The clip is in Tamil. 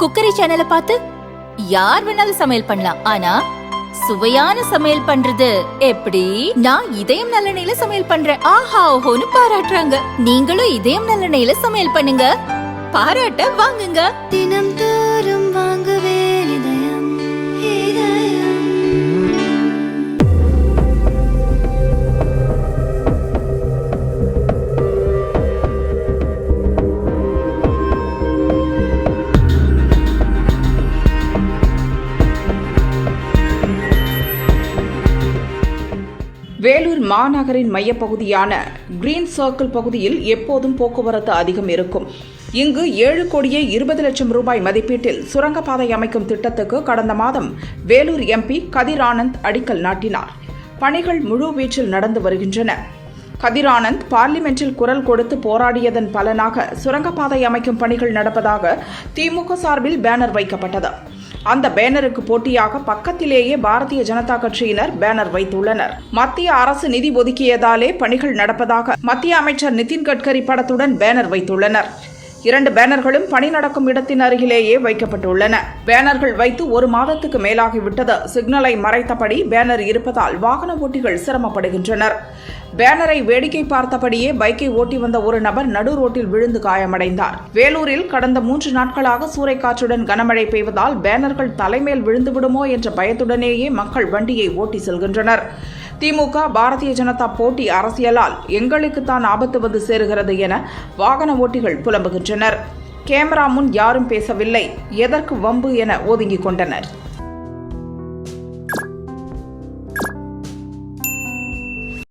குக்கரி சேனலை பார்த்து யார் வேணாலும் சமையல் பண்ணலாம். ஆனா சுவையான சமையல் பண்றது எப்படி? நான் இதயம் நல்லெண்ணெயில சமையல் பண்றேன். ஆஹா ஓஹோன்னு பாராட்டுறாங்க. நீங்களும் இதயம் நல்லெண்ணெயில சமையல் பண்ணுங்க, பாராட்ட வாங்குங்க. தினம் தோறும் வாங்குவே இதயம் இதயம். வேலூர் மாநகரின் மையப்பகுதியான கிரீன் சர்க்கிள் பகுதியில் எப்போதும் போக்குவரத்து அதிகம் இருக்கும். இங்கு 7 கோடியே 20 லட்சம் ரூபாய் மதிப்பீட்டில் சுரங்கப்பாதை அமைக்கும் திட்டத்துக்கு கடந்த மாதம் வேலூர் எம்பி கதிர் ஆனந்த் அடிக்கல் நாட்டினார். பணிகள் முழுவீச்சில் நடந்து வருகின்றன. கதிர் ஆனந்த் பார்லிமென்டில் குரல் கொடுத்து போராடியதன் பலனாக சுரங்கப்பாதை அமைக்கும் பணிகள் நடப்பதாக திமுக சார்பில் பேனர் வைக்கப்பட்டது. அந்த பேனருக்கு போட்டியாக பக்கத்திலேயே பாரதிய ஜனதா கட்சியினர் பேனர் வைத்துள்ளனர். மத்திய அரசு நிதி ஒதுக்கியதாலே பணிகள் நடப்பதாக மத்திய அமைச்சர் நிதின் கட்கரி படத்துடன் பேனர் வைத்துள்ளனர். 2 பேனர்களும் பணி நடக்கும் இடத்தின் அருகிலேயே வைக்கப்பட்டுள்ளன. பேனர்கள் வைத்து 1 மாதத்துக்கு மேலாகிவிட்டது. சிக்னலை மறைத்தபடி பேனர் இருப்பதால் வாகன ஓட்டிகள் சிரமப்படுகின்றனர். பேனரை வேடிக்கை பார்த்தபடியே பைக்கை ஓட்டி வந்த ஒரு நபர் நடு ரோட்டில் விழுந்து காயமடைந்தார். வேலூரில் கடந்த 3 நாட்களாக சூறைக்காற்றுடன் கனமழை பெய்வதால் பேனர்கள் தலைமேல் விழுந்துவிடுமோ என்ற பயத்துடனேயே மக்கள் வண்டியை ஓட்டி செல்கின்றனர். திமுக பாரதிய ஜனதா போட்டி அரசியலால் எங்களுக்குத்தான் ஆபத்து வந்து சேருகிறது என வாகன ஓட்டிகள் புலம்புகின்றனர். கேமரா முன் யாரும் பேசவில்லை, எதற்கு வம்பு என ஒதுங்கிக் கொண்டனர்.